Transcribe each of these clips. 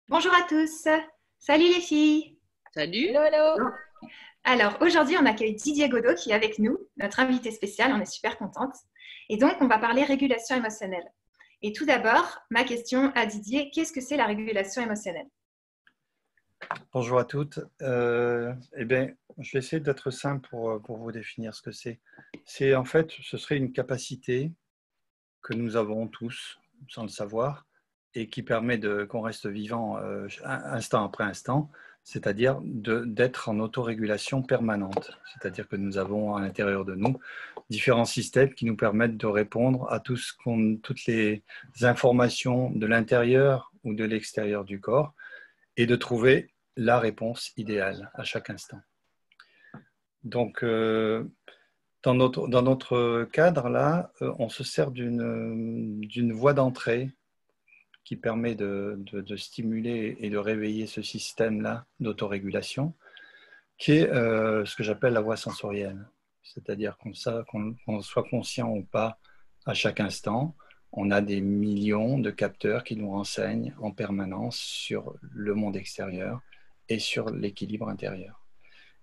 Bonjour à tous. Salut les filles. Salut. Hello, hello. Alors aujourd'hui, on accueille Didier Godot qui est avec nous, notre invité spécial. On est super contente. Et donc, on va parler régulation émotionnelle. Et tout d'abord, ma question à Didier, qu'est-ce que c'est la régulation émotionnelle? Bonjour à toutes. Eh bien, je vais essayer d'être simple pour vous définir ce que c'est. C'est en fait, ce serait une capacité que nous avons tous, sans le savoir, et qui permet qu'on reste vivant instant après instant, c'est-à-dire d'être en autorégulation permanente. C'est-à-dire que nous avons à l'intérieur de nous différents systèmes qui nous permettent de répondre à toutes les informations de l'intérieur ou de l'extérieur du corps et de trouver la réponse idéale à chaque instant. Donc, dans notre cadre, là, on se sert d'une voie d'entrée qui permet de stimuler et de réveiller ce système-là d'autorégulation, qui est ce que j'appelle la voie sensorielle. C'est-à-dire qu'on soit conscient ou pas à chaque instant, on a des millions de capteurs qui nous renseignent en permanence sur le monde extérieur et sur l'équilibre intérieur.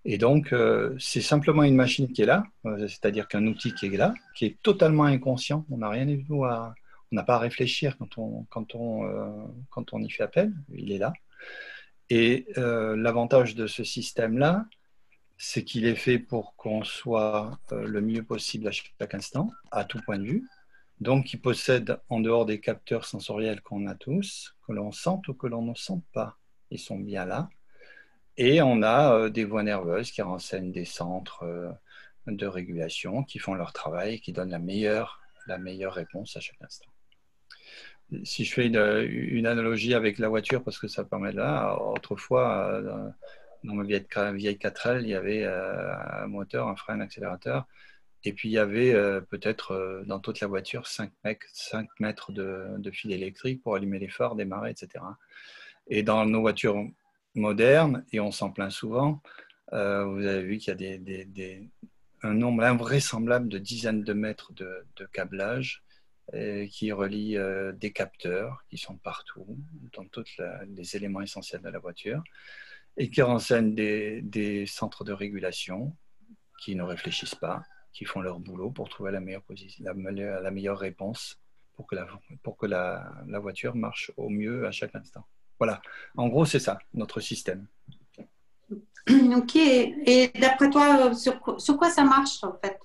Et donc, c'est simplement une machine qui est là, c'est-à-dire qu'un outil qui est là, qui est totalement inconscient. On n'a rien du tout on n'a pas à réfléchir quand on y fait appel. Il est là. Et l'avantage de ce système-là, c'est qu'il est fait pour qu'on soit le mieux possible à chaque instant, à tout point de vue. Donc, il possède, en dehors des capteurs sensoriels qu'on a tous, que l'on sente ou que l'on ne sente pas, ils sont bien là. Et on a des voies nerveuses qui renseignent des centres de régulation, qui font leur travail et qui donnent la meilleure réponse à chaque instant. Si je fais une analogie avec la voiture, parce que ça permet là, autrefois, dans ma vieille 4L, il y avait un moteur, un frein, un accélérateur, et puis il y avait peut-être dans toute la voiture 5 mètres de fil électrique pour allumer les phares, démarrer, etc. Et dans nos voitures modernes, et on s'en plaint souvent, vous avez vu qu'il y a un nombre invraisemblable de dizaines de mètres de câblage qui relie des capteurs qui sont partout, dans tous les éléments essentiels de la voiture, et qui renseignent des centres de régulation qui ne réfléchissent pas, qui font leur boulot pour trouver la meilleure réponse pour que la voiture marche au mieux à chaque instant. Voilà, en gros, c'est ça, notre système. Ok, et d'après toi, sur quoi ça marche en fait?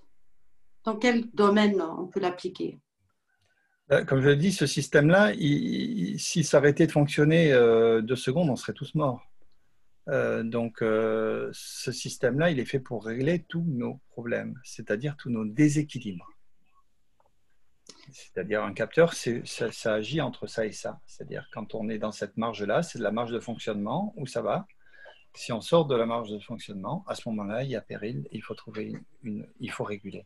Dans quel domaine on peut l'appliquer? Comme je l'ai dit, ce système-là, s'il s'arrêtait de fonctionner 2 secondes, on serait tous morts. Donc, ce système-là, il est fait pour régler tous nos problèmes, c'est-à-dire tous nos déséquilibres. C'est-à-dire un capteur, ça agit entre ça et ça. C'est-à-dire quand on est dans cette marge-là, c'est de la marge de fonctionnement où ça va. Si on sort de la marge de fonctionnement, à ce moment-là, il y a péril, il faut réguler.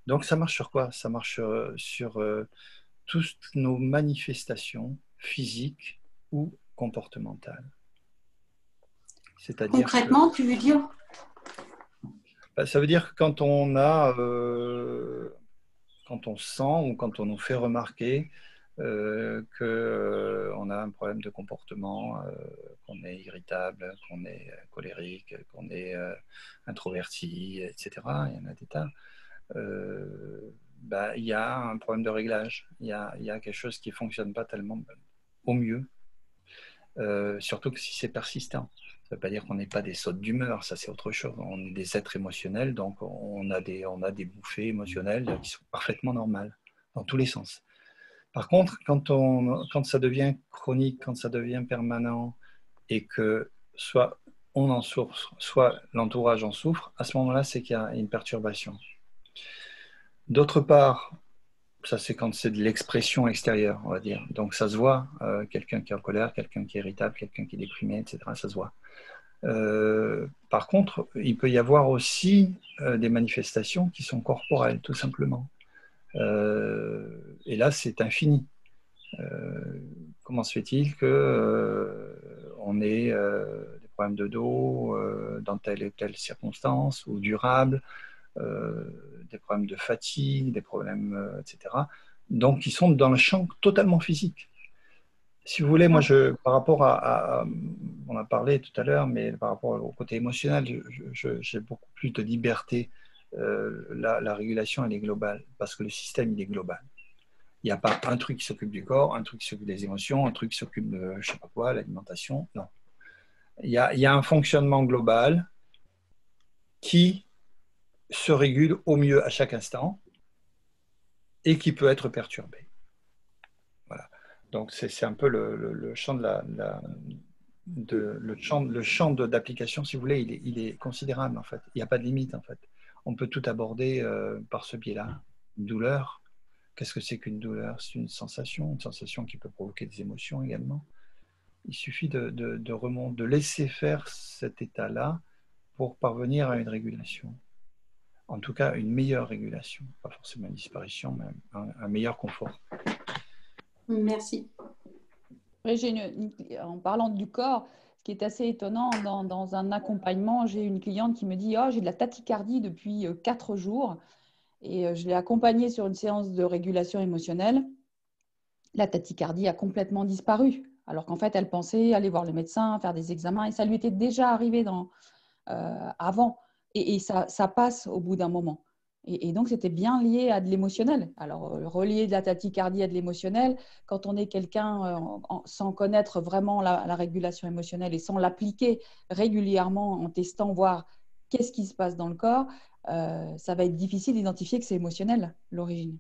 Donc ça marche sur quoi? Ça marche sur toutes nos manifestations physiques ou comportementales. Concrètement, tu veux dire? Ça veut dire que quand on sent ou quand on nous fait remarquer qu'on a un problème de comportement, qu'on est irritable, qu'on est colérique, qu'on est introverti, etc. Il y en a des tas. Il y a un problème de réglage. Il y a quelque chose qui ne fonctionne pas tellement au mieux, surtout que si c'est persistant. Ça ne veut pas dire qu'on n'est pas des sautes d'humeur, ça c'est autre chose. On est des êtres émotionnels, donc on a des bouffées émotionnelles qui sont parfaitement normales, dans tous les sens. Par contre, quand ça devient chronique, quand ça devient permanent, et que soit on en souffre, soit l'entourage en souffre, à ce moment-là, c'est qu'il y a une perturbation. D'autre part, ça c'est quand c'est de l'expression extérieure, on va dire. Donc ça se voit, quelqu'un qui est en colère, quelqu'un qui est irritable, quelqu'un qui est déprimé, etc. Ça se voit. Par contre, il peut y avoir aussi des manifestations qui sont corporelles, tout simplement. Et là, c'est infini. Comment se fait-il qu'on ait des problèmes de dos dans telle et telle circonstance ou durables, des problèmes de fatigue, des problèmes, etc. Donc, ils sont dans le champ totalement physique. Si vous voulez, moi, par rapport on a parlé tout à l'heure, mais par rapport au côté émotionnel, j'ai beaucoup plus de liberté. La régulation, elle est globale, parce que le système, il est global. Il n'y a pas un truc qui s'occupe du corps, un truc qui s'occupe des émotions, un truc qui s'occupe de, je ne sais pas quoi, l'alimentation. Non. Il y a un fonctionnement global qui se régule au mieux à chaque instant et qui peut être perturbé. Voilà. Donc, c'est un peu le champ le champ d'application, si vous voulez, il est considérable, en fait. Il n'y a pas de limite, en fait. On peut tout aborder par ce biais-là. Une douleur. Qu'est-ce que c'est qu'une douleur? C'est une sensation qui peut provoquer des émotions également. Il suffit de laisser faire cet état-là pour parvenir à une régulation. En tout cas, une meilleure régulation. Pas forcément une disparition, mais un meilleur confort. Merci. Oui, en parlant du corps, ce qui est assez étonnant, dans un accompagnement, j'ai une cliente qui me dit « Oh, j'ai de la tachycardie depuis 4 jours ». Et je l'ai accompagnée sur une séance de régulation émotionnelle. La tachycardie a complètement disparu, alors qu'en fait, elle pensait aller voir le médecin, faire des examens, et ça lui était déjà arrivé avant. Et ça passe au bout d'un moment. Et donc, c'était bien lié à de l'émotionnel. Alors, relier de la tachycardie à de l'émotionnel, quand on est quelqu'un sans connaître vraiment la régulation émotionnelle et sans l'appliquer régulièrement en testant, voir qu'est-ce qui se passe dans le corps, ça va être difficile d'identifier que c'est émotionnel, l'origine.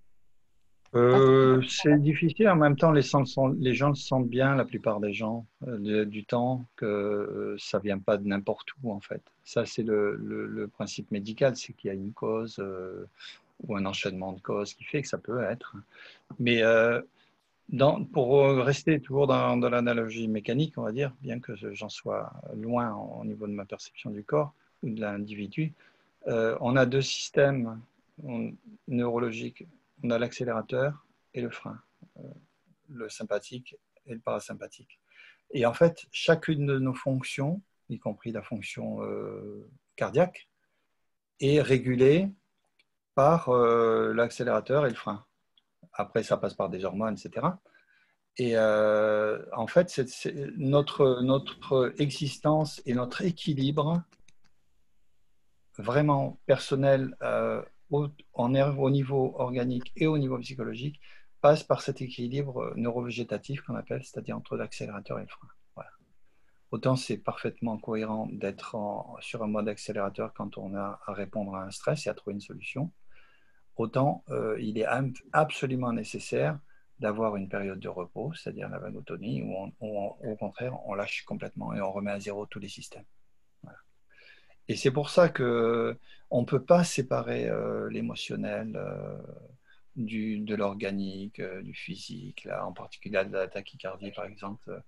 C'est difficile. En même temps, les gens le sentent bien, la plupart des gens, du temps, que ça ne vient pas de n'importe où, en fait. Ça, c'est le principe médical, c'est qu'il y a une cause ou un enchaînement de causes qui fait que ça peut être. Mais pour rester toujours dans l'analogie mécanique, on va dire, bien que j'en sois loin au niveau de ma perception du corps ou de l'individu, on a 2 systèmes neurologiques. On a l'accélérateur et le frein, le sympathique et le parasympathique. Et en fait, chacune de nos fonctions, y compris la fonction cardiaque, est régulée par l'accélérateur et le frein. Après, ça passe par des hormones, etc. Et en fait, notre existence et notre équilibre vraiment personnel au niveau organique et au niveau psychologique passe par cet équilibre neurovégétatif qu'on appelle, c'est-à-dire entre l'accélérateur et le frein. Voilà. Autant c'est parfaitement cohérent d'être sur un mode accélérateur quand on a à répondre à un stress et à trouver une solution, autant il est absolument nécessaire d'avoir une période de repos, c'est-à-dire la vagotonie, où au contraire on lâche complètement et on remet à zéro tous les systèmes. Voilà. Et c'est pour ça qu'on ne peut pas séparer l'émotionnel de l'organique, du physique, là, en particulier de la tachycardie par exemple.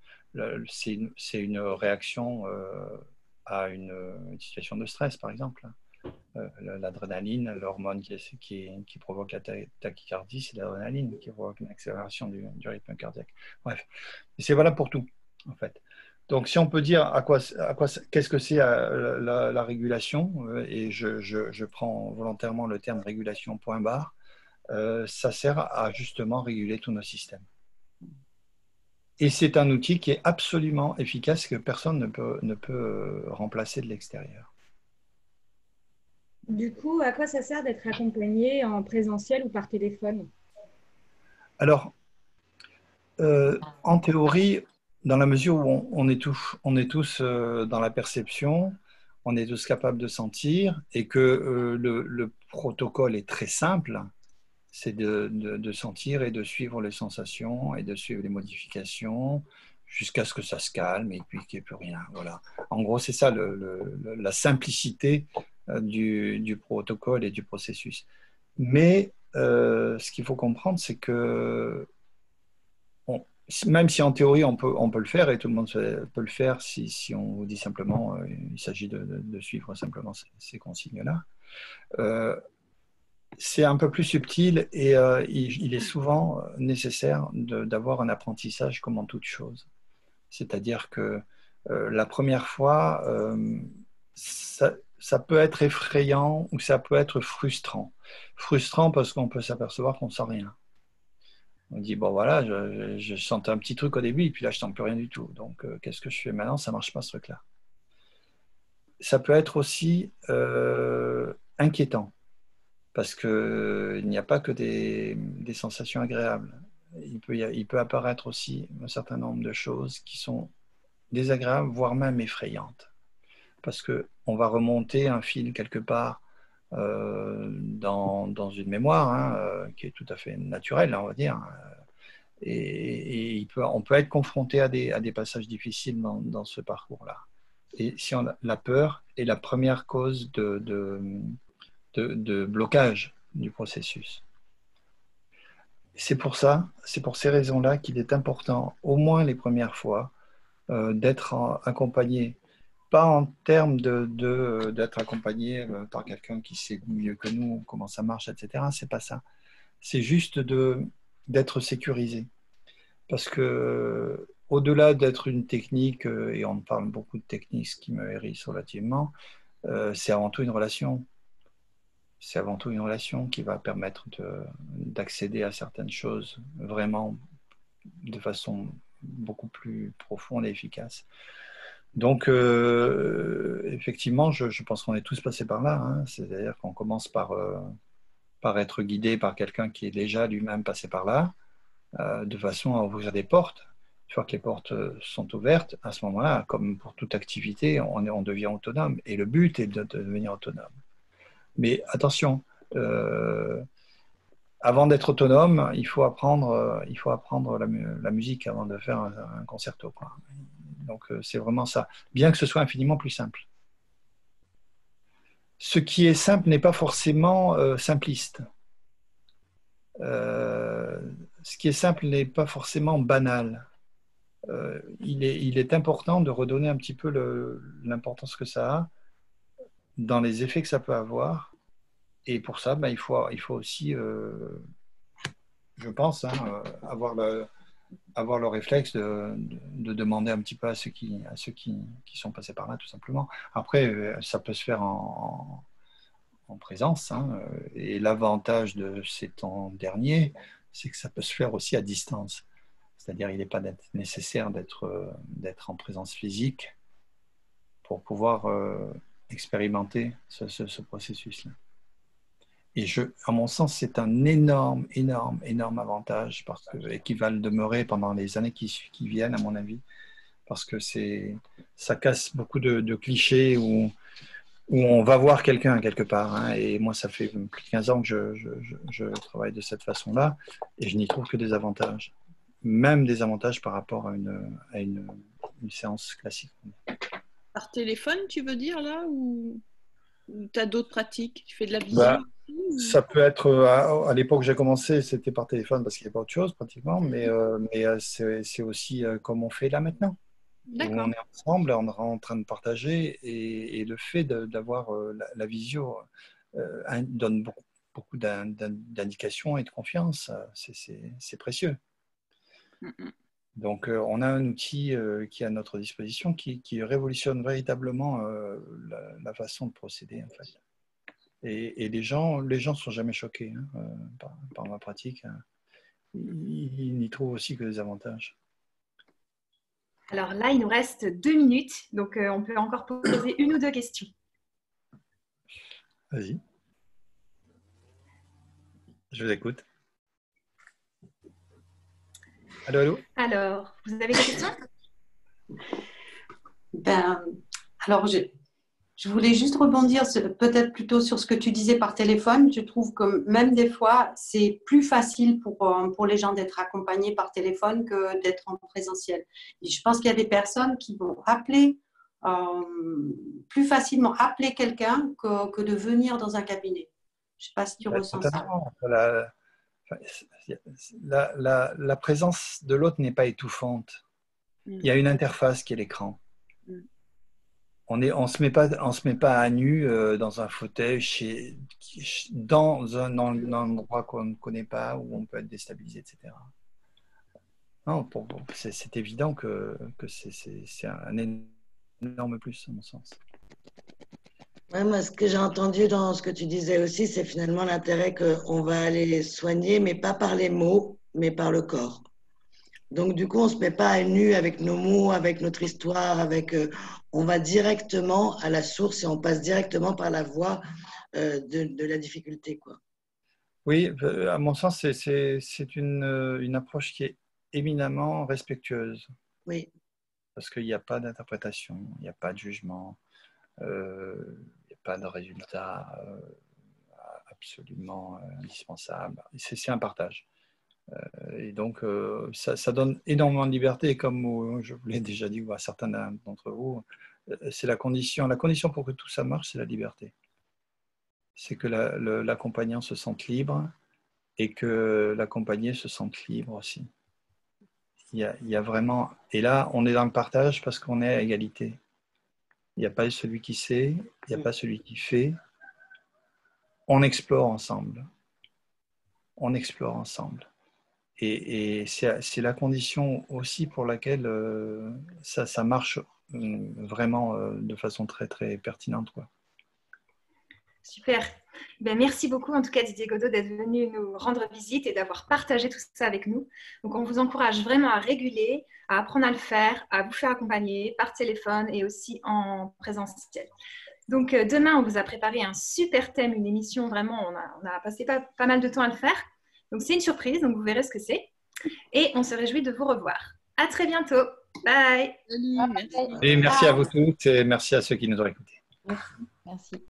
C'est une réaction à une situation de stress par exemple. L'adrénaline, l'hormone qui provoque la tachycardie, c'est l'adrénaline qui provoque une accélération du rythme cardiaque. Bref, et c'est valable pour tout en fait. Donc, si on peut dire qu'est-ce que c'est la régulation, et je prends volontairement le terme régulation point barre, ça sert à justement réguler tous nos systèmes. Et c'est un outil qui est absolument efficace que personne ne peut remplacer de l'extérieur. Du coup, à quoi ça sert d'être accompagné en présentiel ou par téléphone? Alors, en théorie, dans la mesure où on est tous dans la perception, on est tous capables de sentir et que le protocole est très simple, c'est de sentir et de suivre les sensations et de suivre les modifications jusqu'à ce que ça se calme et puis qu'il n'y ait plus rien. Voilà. En gros, c'est ça la simplicité du protocole et du processus. Mais ce qu'il faut comprendre, c'est que même si en théorie on peut le faire et tout le monde peut le faire si on vous dit simplement il s'agit de suivre simplement ces consignes-là, c'est un peu plus subtil et il est souvent nécessaire d'avoir un apprentissage comme en toute chose. C'est-à-dire que la première fois, ça peut être effrayant ou ça peut être frustrant. Frustrant parce qu'on peut s'apercevoir qu'on ne sent rien. On dit, bon voilà, je sentais un petit truc au début, et puis là, je ne sens plus rien du tout. Donc, qu'est-ce que je fais maintenant? Ça ne marche pas, ce truc-là. Ça peut être aussi inquiétant, parce qu'il n'y a pas que des sensations agréables. Il peut apparaître aussi un certain nombre de choses qui sont désagréables, voire même effrayantes. Parce qu'on va remonter un fil quelque part dans une mémoire qui est tout à fait naturelle, on va dire. Et on peut être confronté à des passages difficiles dans ce parcours-là. Et si la peur est la première cause de blocage du processus. C'est pour ces raisons-là qu'il est important, au moins les premières fois, d'être accompagné. Pas en termes d'être accompagné par quelqu'un qui sait mieux que nous comment ça marche, etc. C'est pas ça. C'est juste d'être sécurisé. Parce que au-delà d'être une technique, et on parle beaucoup de techniques, ce qui me hérisse relativement, c'est avant tout une relation. C'est avant tout une relation qui va permettre d'accéder à certaines choses vraiment de façon beaucoup plus profonde et efficace. Donc, effectivement, je pense qu'on est tous passés par là. C'est-à-dire qu'on commence par être guidé par quelqu'un qui est déjà lui-même passé par là, de façon à ouvrir des portes. Une fois que les portes sont ouvertes, à ce moment-là, comme pour toute activité, on devient autonome. Et le but est de devenir autonome. Mais attention, avant d'être autonome, il faut apprendre la musique avant de faire un concerto, quoi. Donc, c'est vraiment ça. Bien que ce soit infiniment plus simple. Ce qui est simple n'est pas forcément simpliste. Ce qui est simple n'est pas forcément banal. Il est important de redonner un petit peu l'importance que ça a dans les effets que ça peut avoir. Et pour ça, il faut aussi, je pense, avoir le réflexe de demander un petit peu à ceux qui sont passés par là, tout simplement. Après, ça peut se faire en présence. Et l'avantage de ces temps derniers, c'est que ça peut se faire aussi à distance. C'est-à-dire qu'il n'est pas nécessaire d'être en présence physique pour pouvoir expérimenter ce processus-là. Et à mon sens, c'est un énorme avantage et qui va le demeurer pendant les années qui viennent, à mon avis, parce que ça casse beaucoup de clichés où on va voir quelqu'un quelque part. Et moi, ça fait plus de 15 ans que je travaille de cette façon-là, et je n'y trouve que des avantages. Même des avantages par rapport à une séance classique. Par téléphone, tu veux dire, là, ou tu as d'autres pratiques? Tu fais de la visio? Ça peut être, à l'époque où j'ai commencé, c'était par téléphone parce qu'il n'y a pas autre chose pratiquement, mais c'est aussi comme on fait là maintenant. Où on est ensemble, on est en train de partager, et le fait d'avoir la visio donne beaucoup d'indications et de confiance. C'est précieux. Donc, on a un outil qui est à notre disposition qui révolutionne véritablement la façon de procéder, en fait. Et les gens sont jamais choqués par ma pratique. Ils n'y trouvent aussi que des avantages. Alors là, il nous reste 2 minutes, donc on peut encore poser une ou deux questions. Vas-y. Je vous écoute. Allô? Alors, vous avez des questions? Alors, je voulais juste rebondir peut-être plutôt sur ce que tu disais par téléphone. Je trouve que même des fois, c'est plus facile pour les gens d'être accompagnés par téléphone que d'être en présentiel. Et je pense qu'il y a des personnes qui vont appeler plus facilement appeler quelqu'un que de venir dans un cabinet. Je ne sais pas si tu ressens ça. La présence de l'autre n'est pas étouffante. Il y a une interface qui est l'écran. On se met pas à nu dans un fauteuil dans un endroit qu'on ne connaît pas, où on peut être déstabilisé, etc. Non, c'est évident que c'est un énorme plus, à mon sens. Ouais, moi, ce que j'ai entendu dans ce que tu disais aussi, c'est finalement l'intérêt qu'on va aller soigner, mais pas par les mots, mais par le corps. Donc, du coup, on ne se met pas à nu avec nos mots, avec notre histoire, on va directement à la source et on passe directement par la voie de la difficulté, quoi. Oui, à mon sens, c'est une approche qui est éminemment respectueuse. Oui. Parce qu'il n'y a pas d'interprétation, il n'y a pas de jugement, il n'y a pas de résultat absolument indispensable. C'est un partage. Et donc, ça donne énormément de liberté. Et comme je vous l'ai déjà dit à certains d'entre vous, c'est la condition. La condition pour que tout ça marche, c'est la liberté. C'est que l'accompagnant se sente libre et que l'accompagné se sente libre aussi. Il y a vraiment... Et là, on est dans le partage parce qu'on est à égalité. Il n'y a pas celui qui sait, il n'y a pas celui qui fait. On explore ensemble. On explore ensemble. Et c'est la condition aussi pour laquelle ça marche vraiment de façon très, très pertinente, quoi. Super. Ben, merci beaucoup en tout cas Didier Godot d'être venu nous rendre visite et d'avoir partagé tout ça avec nous. Donc on vous encourage vraiment à réguler, à apprendre à le faire, à vous faire accompagner par téléphone et aussi en présentiel. Donc demain on vous a préparé un super thème, une émission vraiment, on a passé pas mal de temps à le faire. Donc c'est une surprise, donc vous verrez ce que c'est. Et on se réjouit de vous revoir. À très bientôt. Bye. Salut, merci. Et merci à vous tous et merci à ceux qui nous ont écoutés. Merci.